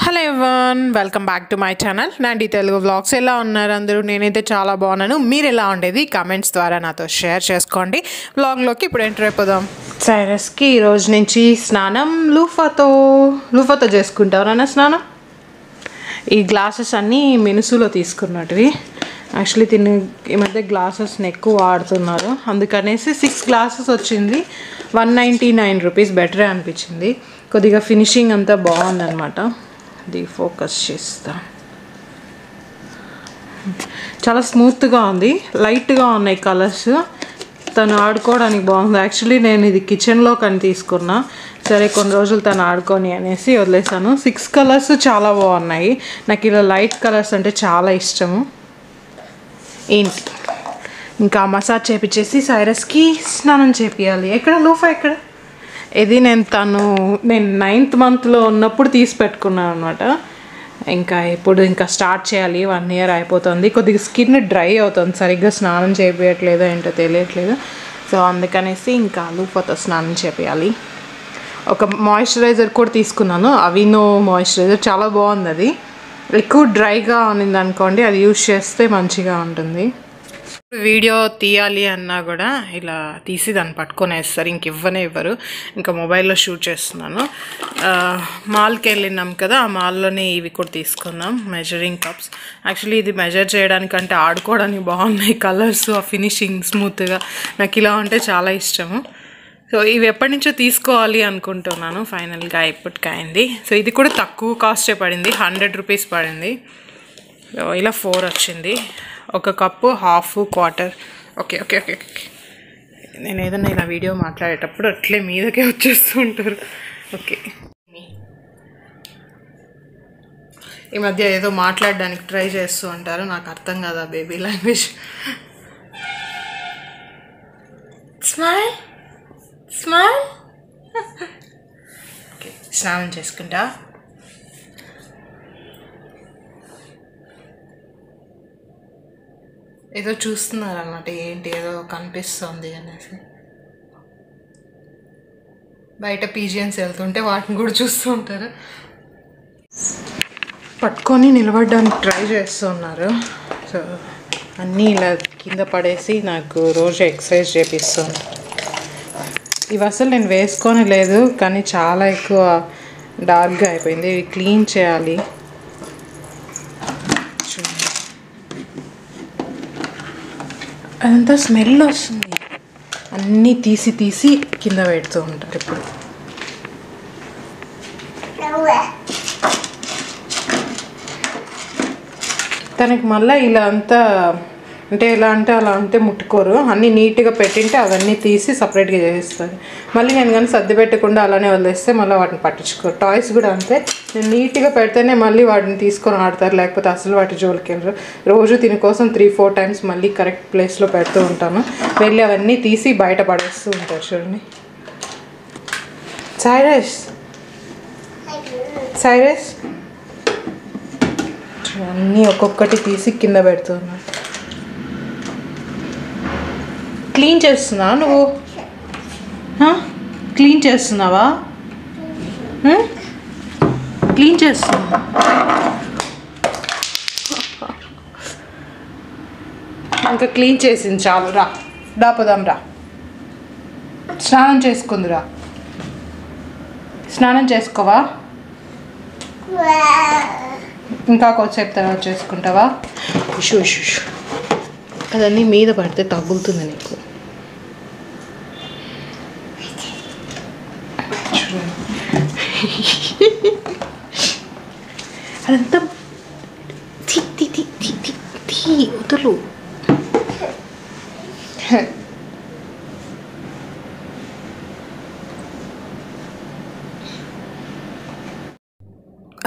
Hello everyone, welcome back to my channel Nandi Telugu vlogs. ఎలా ఉన్నారు అందరూ? నేనైతే చాలా బాగున్నాను. మీరు ఎలా ఉండేది కామెంట్స్ ద్వారా నాతో షేర్ చేసుకోండి. వ్లాగ్లోకి ఇప్పుడు ఎంటర్ అయిపోదాం. సైరస్కి ఈరోజు నుంచి స్నానం లూఫాతో చేసుకుంటారు స్నానం. ఈ గ్లాసెస్ అన్నీ మినుసులో తీసుకున్నట్టువి. యాక్చువల్లీ ఈ మధ్య గ్లాసెస్ని ఎక్కువ వాడుతున్నారు, అందుకనేసి 6 గ్లాసెస్ వచ్చింది. 199 రూపీస్. బెటరే అనిపించింది. కొద్దిగా ఫినిషింగ్ అంతా బాగుందన్నమాట. ఇది ఫోకస్ చేస్తా. చాలా స్మూత్గా ఉంది, లైట్గా ఉన్నాయి కలర్స్. తను ఆడుకోవడానికి బాగుంది. యాక్చువల్లీ నేను ఇది కిచెన్లో కానీ తీసుకున్నా. సరే కొన్ని రోజులు తను ఆడుకొని అనేసి వదిలేసాను. 6 కలర్స్ చాలా బాగున్నాయి. నాకు ఇలా లైట్ కలర్స్ అంటే చాలా ఇష్టము. ఏంటి ఇంకా మసాజ్ చేపించేసి సైరస్కి స్నానం చేపియాలి. ఎక్కడ లూఫా ఎక్కడ? ఇది నేను 9th మంత్లో ఉన్నప్పుడు తీసి పెట్టుకున్నాను అనమాట. ఇంకా స్టార్ట్ చేయాలి. 1 ఇయర్ అయిపోతుంది. కొద్దిగా స్కిన్ డ్రై అవుతుంది, సరిగ్గా స్నానం చేపించట్లేదో ఏంటో తెలియట్లేదు. సో అందుకనేసి ఇంకా లూఫాతో స్నానం చేపించాలి. ఒక మాయిశ్చరైజర్ కూడా తీసుకున్నాను, అవినో మాయిశ్చరైజర్. చాలా బాగుంది. అది ఎక్కువ డ్రైగా ఉన్నింది అనుకోండి, అది యూజ్ చేస్తే మంచిగా ఉంటుంది. వీడియో తీయాలి అన్నా కూడా ఇలా తీసి దాన్ని పట్టుకొని వేస్తారు, ఇవ్వరు. ఇంకా మొబైల్లో షూట్ చేస్తున్నాను. మాల్కి వెళ్ళినాం కదా, ఆ మాల్లోనే ఇవి కూడా తీసుకున్నాం, మెజరింగ్ కప్స్. యాక్చువల్లీ ఇది మెజర్ చేయడానికంటే ఆడుకోవడానికి బాగున్నాయి. కలర్స్, ఆ ఫినిషింగ్ స్మూత్గా నాకు ఇలా ఉంటే చాలా ఇష్టము. సో ఇవి ఎప్పటి నుంచో తీసుకోవాలి అనుకుంటున్నాను, ఫైనల్గా ఇప్పటికైంది. సో ఇది కూడా తక్కువ కాస్టే పడింది, 100 రూపీస్ పడింది. సో ఇలా 4 వచ్చింది. ఒక కప్పు, హాఫ్, క్వార్టర్. ఓకే. నేను ఏదైనా ఇలా వీడియో మాట్లాడేటప్పుడు అట్లే మీదకే వచ్చేస్తూ ఉంటారు. ఓకే, ఈ మధ్య ఏదో మాట్లాడడానికి ట్రై చేస్తూ ఉంటారు, నాకు అర్థం కాదు ఆ బేబీ లాంగ్వేజ్. స్మైల్. ఓకే, స్నానం చేసుకుంటా. ఏదో చూస్తున్నారు అన్నమాట, ఏంటి ఏదో కనిపిస్తుంది అనేసి. బయట పీజియన్స్ వెళ్తుంటే వాటిని కూడా చూస్తూ ఉంటారు. పట్టుకొని నిలబడడానికి ట్రై చేస్తున్నారు. సో అన్నీ ఇలా కింద పడేసి నాకు రోజు ఎక్సర్సైజ్ చేపిస్తుంది. ఇవి అసలు నేను వేసుకొని లేదు, కానీ చాలా ఎక్కువ డార్క్గా అయిపోయింది. ఇవి క్లీన్ చేయాలి. అదంతా స్మెల్ వస్తుంది. అన్నీ తీసి కింద పెడుతూ ఉంటారు ఇప్పుడు. తనకి మళ్ళీ ఇలా అంతా ఎలా అంటే అలా అంటే ముట్టుకోరు. అన్నీ నీట్గా పెట్టింటే అవన్నీ తీసి సపరేట్గా చేస్తారు. మళ్ళీ నేను కానీ సర్ది పెట్టకుండా అలానే వదిలేస్తే మళ్ళీ వాటిని పట్టించుకోరు. టాయ్స్ కూడా అంతే, నేను నీట్గా పెడితేనే మళ్ళీ వాటిని తీసుకొని ఆడతారు, లేకపోతే అసలు వాటి జోలికి వెళ్ళరు. రోజు దీని కోసం 3-4 టైమ్స్ మళ్ళీ కరెక్ట్ ప్లేస్లో పెడుతూ ఉంటాను. వెళ్ళి అవన్నీ తీసి బయట పడేస్తూ ఉంటారు. చూడండి, సైరస్ అన్నీ ఒక్కొక్కటి తీసి కింద పెడుతున్నాను. క్లీన్ చేస్తున్నావా నువ్వు? క్లీన్ చేస్తున్నావా? క్లీన్ చేస్తున్నా. ఇంకా క్లీన్ చేసింది చాలు. పోదాం రా. స్నానం చేసుకుందిరా. స్నానం చేసుకోవా? ఇంకా కొద్దిసేపు తర్వాత చేసుకుంటావా? అదన్నీ మీద పడితే తగులుతుంది నీకు. అదంతా వదలు.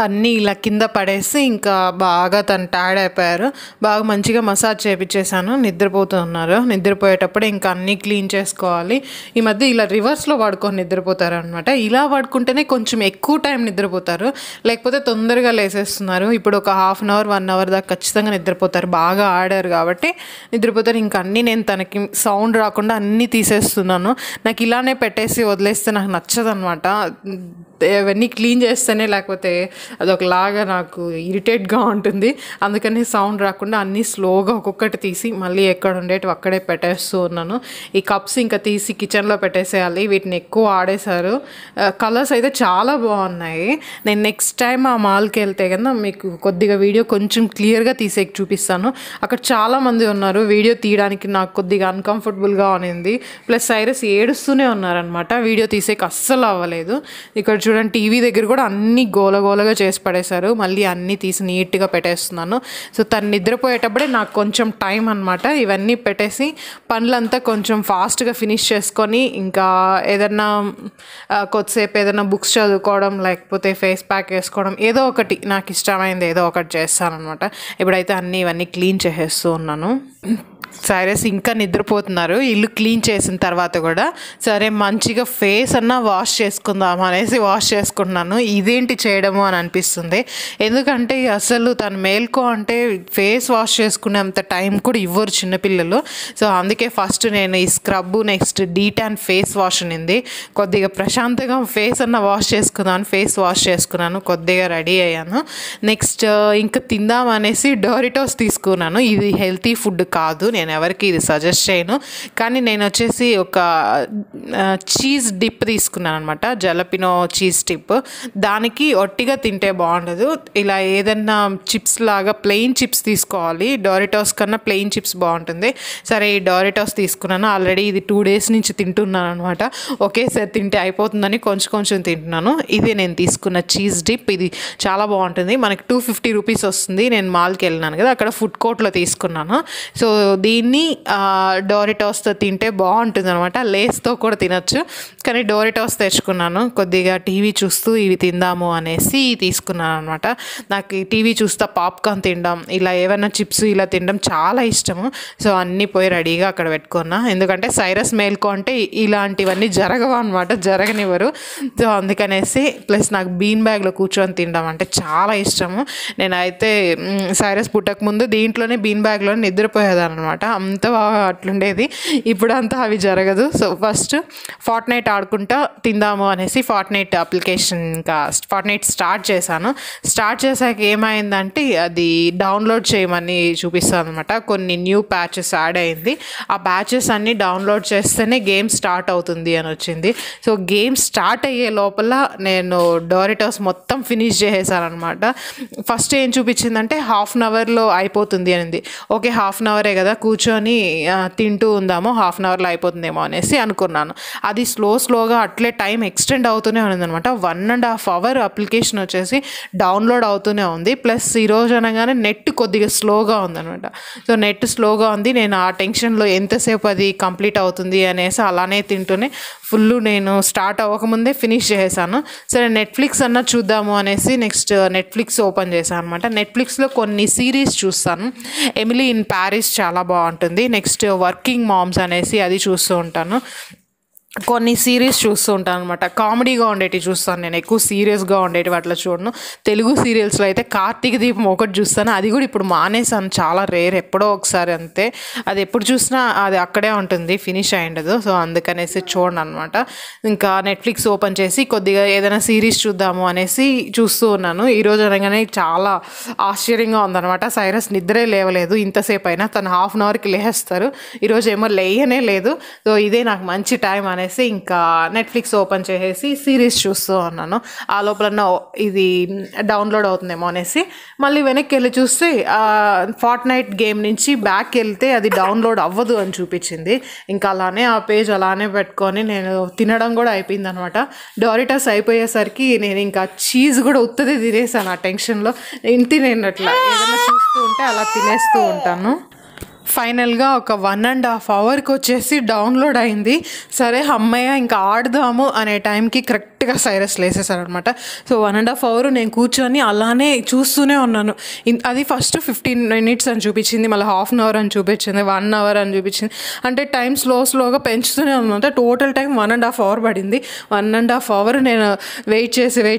అన్నీ ఇలా కింద పడేసి ఇంకా బాగా తను టైర్డ్ అయిపోయారు. బాగా మంచిగా మసాజ్ చేపించేసాను. నిద్రపోతూ ఉన్నారు. నిద్రపోయేటప్పుడు ఇంకా అన్నీ క్లీన్ చేసుకోవాలి. ఈ మధ్య ఇలా రివర్స్లో పడుకొని నిద్రపోతారు అనమాట. ఇలా పడుకుంటేనే కొంచెం ఎక్కువ టైం నిద్రపోతారు, లేకపోతే తొందరగా లేసేస్తున్నారు. ఇప్పుడు ఒక 1/2 అవర్ 1 అవర్ దాకా ఖచ్చితంగా నిద్రపోతారు. బాగా ఆడారు కాబట్టి నిద్రపోతారు. ఇంకా అన్నీ నేను తనకి సౌండ్ రాకుండా అన్నీ తీసేస్తున్నాను. నాకు ఇలానే పెట్టేసి వదిలేస్తే నాకు నచ్చదనమాట. ఇవన్నీ క్లీన్ చేస్తేనే లేకపోతే అదొకలాగా నాకు ఇరిటేట్గా ఉంటుంది. అందుకని సౌండ్ రాకుండా అన్నీ స్లోగా ఒక్కొక్కటి తీసి మళ్ళీ ఎక్కడ ఉండేటివి అక్కడే పెట్టేస్తూ ఉన్నాను. ఈ కప్స్ ఇంకా తీసి కిచెన్లో పెట్టేసేయాలి. వీటిని ఎక్కువ ఆడేశారు. కలర్స్ అయితే చాలా బాగున్నాయి. నేను నెక్స్ట్ టైం ఆ మాల్కి వెళ్తే కదా మీకు కొద్దిగా వీడియో కొంచెం క్లియర్గా తీసే చూపిస్తాను. అక్కడ చాలామంది ఉన్నారు. వీడియో తీయడానికి నాకు కొద్దిగా అన్కంఫర్టబుల్గా ఉన్నింది. ప్లస్ సైరస్ ఏడుస్తూనే ఉన్నారనమాట. వీడియో తీసేకి అస్సలు అవ్వలేదు. ఇక్కడ చూడండి టీవీ దగ్గర కూడా అన్నీ గోలగోలగా చేసి పడేశారు. మళ్ళీ అన్నీ తీసి నీట్గా పెట్టేస్తున్నాను. సో తను నిద్రపోయేటప్పుడే నాకు కొంచెం టైం అనమాట. ఇవన్నీ పెట్టేసి పనులంతా కొంచెం ఫాస్ట్గా ఫినిష్ చేసుకొని ఇంకా ఏదన్నా కొద్దిసేపు ఏదైనా బుక్స్ చదువుకోవడం లేకపోతే ఫేస్ ప్యాక్ వేసుకోవడం ఏదో ఒకటి నాకు ఇష్టమైంది ఏదో ఒకటి చేస్తానన్నమాట. ఇప్పుడైతే ఇవన్నీ క్లీన్ చేసేస్తూ ఉన్నాను. సైరస్ ఇంకా నిద్రపోతున్నారు. ఇల్లు క్లీన్ చేసిన తర్వాత కూడా సరే మంచిగా ఫేస్ అన్నా వాష్ చేసుకుందాం అనేసి వాష్ చేసుకుంటున్నాను. ఇదేంటి చేయడము అని అనిపిస్తుంది. ఎందుకంటే అసలు తను మేల్కో అంటే ఫేస్ వాష్ చేసుకునేంత టైం కూడా ఇవ్వరు చిన్నపిల్లలు. సో అందుకే ఫస్ట్ నేను ఈ scrub next D-Tan face wash ఉన్నింది. కొద్దిగా ప్రశాంతంగా ఫేస్ అన్న వాష్ చేసుకుందామని ఫేస్ వాష్ చేసుకున్నాను. కొద్దిగా రెడీ అయ్యాను. నెక్స్ట్ ఇంకా తిందాం అనేసి డోరిటోస్ తీసుకున్నాను. ఇది హెల్తీ ఫుడ్ కాదు, నేను ఎవరికి ఇది సజెస్ట్ చేయను. కానీ నేను వచ్చేసి ఒక చీజ్ డిప్ తీసుకున్నాను అనమాట. జలపినో చీజ్ డిప్. దానికి ఒట్టిగా తింటే బాగుండదు. ఇలా ఏదన్నా చిప్స్ లాగా ప్లెయిన్ చిప్స్ తీసుకోవాలి. డోరిటోస్ కన్నా ప్లెయిన్ చిప్స్ బాగుంటుంది. సరే ఈ డోరిటోస్ తీసుకున్నాను. ఆల్రెడీ ఇది 2 days నుంచి తింటున్నాను అనమాట. ఒకేసారి తింటే అయిపోతుందని కొంచెం కొంచెం తింటున్నాను. ఇదే నేను తీసుకున్న చీజ్ డిప్. ఇది చాలా బాగుంటుంది. మనకి 250 రూపీస్ వస్తుంది. నేను మాల్కి వెళ్ళినాను కదా, అక్కడ ఫుడ్ కోర్ట్లో తీసుకున్నాను. సో దీన్ని డోరిటోస్తో తింటే బాగుంటుంది అనమాట. లేస్తో కూడా తినచ్చు, కానీ డోరిటోస్ తెచ్చుకున్నాను. కొద్దిగా టీవీ చూస్తూ ఇవి తిందాము అనేసి తీసుకున్నాను అనమాట. నాకు ఈ టీవీ చూస్తా పాప్కార్న్ తినడం, ఇలా ఏమైనా చిప్స్ ఇలా తినడం చాలా ఇష్టము. సో అన్నీ పోయి రెడీగా అక్కడ పెట్టుకున్నా. ఎందుకంటే సైరస్ మేల్కో అంటే ఇలాంటివన్నీ జరగవు అనమాట, జరగనివ్వరు. సో అందుకనేసి ప్లస్ నాకు బీన్ బ్యాగ్లో కూర్చొని తినడం అంటే చాలా ఇష్టము. నేనైతే సైరస్ పుట్టక ముందు దీంట్లోనే బీన్ బ్యాగ్లో నిద్రపోయేదాన్ని అనమాట. అంత బాగా అట్లుండేది. ఇప్పుడంతా అవి జరగదు. సో ఫస్ట్ ఫార్ట్నైట్ ఆడుకుంటా తిందాము అనేసి ఫార్ట్నైట్ అప్లికేషన్ ఇంకా ఫార్ట్నైట్ స్టార్ట్ చేశాను. స్టార్ట్ చేశాక ఏమైందంటే అది డౌన్లోడ్ చేయమని చూపిస్తాను అనమాట. కొన్ని న్యూ ప్యాచెస్ యాడ్ అయింది. ఆ ప్యాచెస్ అన్నీ డౌన్లోడ్ చేస్తేనే గేమ్ స్టార్ట్ అవుతుంది అని వచ్చింది. సో గేమ్ స్టార్ట్ అయ్యే లోపల నేను డోరిటోస్ మొత్తం ఫినిష్ చేసేసాను అనమాట. ఫస్ట్ ఏం చూపించిందంటే 1/2 అవర్లో అయిపోతుంది అనింది. ఓకే 1/2 అవరే కదా కూర్చొని తింటూ ఉందాము, 1/2 అవర్లో అయిపోతుందేమో అనేసి అనుకున్నాను. అది స్లోగా అట్లే టైం ఎక్స్టెండ్ అవుతూనే ఉందనమాట. 1.5 hour అప్లికేషన్ వచ్చేసి డౌన్లోడ్ అవుతూనే ఉంది. ప్లస్ ఈరోజు అనగానే నెట్ కొద్దిగా స్లోగా ఉందనమాట. సో నెట్ స్లోగా ఉంది. నేను ఆ టెన్షన్లో ఎంతసేపు అది కంప్లీట్ అవుతుంది అనేసి అలానే తింటూనే ఫుల్ నేను స్టార్ట్ అవ్వకముందే ఫినిష్ చేసేసాను. సరే నెట్ఫ్లిక్స్ అన్న చూద్దాము అనేసి నెక్స్ట్ నెట్ఫ్లిక్స్ ఓపెన్ చేశాను అనమాట. నెట్ఫ్లిక్స్లో కొన్ని సిరీస్ చూస్తాను. ఎమిలీ ఇన్ ప్యారిస్ చాలా బాగుంటుంది. నెక్స్ట్ వర్కింగ్ మామ్స్ అనేసి అది చూస్తూ ఉంటాను. కొన్ని సిరీస్ చూస్తూ ఉంటాను అనమాట. కామెడీగా ఉండేటివి చూస్తాను నేను, ఎక్కువ సీరియస్గా ఉండేటివి అట్లా చూడను. తెలుగు సీరియల్స్లో అయితే కార్తీక దీపం ఒకటి చూస్తాను. అది కూడా ఇప్పుడు మానేసాను, చాలా రేర్, ఎప్పుడో ఒకసారి అంతే. అది ఎప్పుడు చూసినా అది అక్కడే ఉంటుంది, ఫినిష్ అయ్యిండదు. సో అందుకనేసి చూడను అనమాట. ఇంకా నెట్ఫ్లిక్స్ ఓపెన్ చేసి కొద్దిగా ఏదైనా సిరీస్ చూద్దాము అనేసి చూస్తూ ఉన్నాను. ఈరోజు అనగానే చాలా ఆశ్చర్యంగా ఉందన్నమాట. సైరస్ నిద్రే లేవలేదు ఇంతసేపు అయినా. తను 1/2 అవర్కి లేస్తారు. ఈరోజు ఏమో లేయనే లేదు. సో ఇదే నాకు మంచి టైం అనేసి ఇంకా నెట్ఫ్లిక్స్ ఓపెన్ చేసేసి సిరీస్ చూస్తూ ఉన్నాను. ఆ లోపల ఇది డౌన్లోడ్ అవుతుందేమో అనేసి మళ్ళీ వెనక్కి వెళ్ళి చూస్తే ఫార్ట్నైట్ గేమ్ నుంచి బ్యాక్ వెళ్తే అది డౌన్లోడ్ అవ్వదు అని చూపించింది. ఇంకా అలానే ఆ పేజ్ అలానే పెట్టుకొని నేను తినడం కూడా అయిపోయింది అనమాట. డోరిటోస్ అయిపోయేసరికి నేను ఇంకా చీజ్ కూడా ఉత్తది తినేసాను. ఆ టెన్షన్లో నేను అట్లా ఏదైనా చూస్తూ ఉంటే అలా తినేస్తూ ఉంటాను. ఫైనల్గా ఒక 1.5 అవర్కి వచ్చేసి డౌన్లోడ్ అయింది. సరే అమ్మయ్య ఇంకా ఆడదాము అనే టైంకి కరెక్ట్గా సైరస్ లేసేసారనమాట. సో 1.5 hour నేను కూర్చొని అలానే చూస్తూనే ఉన్నాను. అది ఫస్ట్ 15 minutes అని చూపించింది, మళ్ళీ 1/2 hour అని చూపించింది, 1 hour అని చూపించింది. అంటే టైం స్లోగా పెంచుతూనే ఉందన్నమాట. టోటల్ టైం 1.5 hour పడింది. 1.5 hour నేను వెయిట్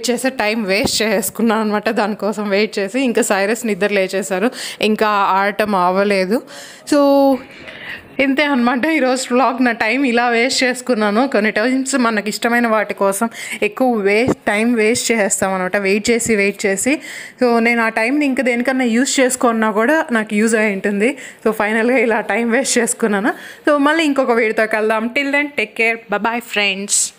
చేసి టైం వేస్ట్ చేసుకున్నాను అనమాట. దానికోసం వెయిట్ చేసి ఇంకా సైరస్ నిద్ర లేచేశారు. ఇంకా ఆడటం అవ్వలేదు. సో ఇంతే అనమాట ఈరోజు వ్లాగ్. నా టైం ఇలా వేస్ట్ చేసుకున్నాను. కొన్ని టైమ్స్ మనకి ఇష్టమైన వాటి కోసం ఎక్కువ టైం వేస్ట్ చేస్తాం అనమాట, వెయిట్ చేసి. సో నేను ఆ టైంని ఇంకా దేనికన్నా యూస్ చేసుకున్నా కూడా నాకు యూజ్ అయి ఉంటుంది. సో ఫైనల్గా ఇలా టైం వేస్ట్ చేసుకున్నాను. సో మళ్ళీ ఇంకొక వీడియోతో కలుద్దాం. Till then take care, bye friends.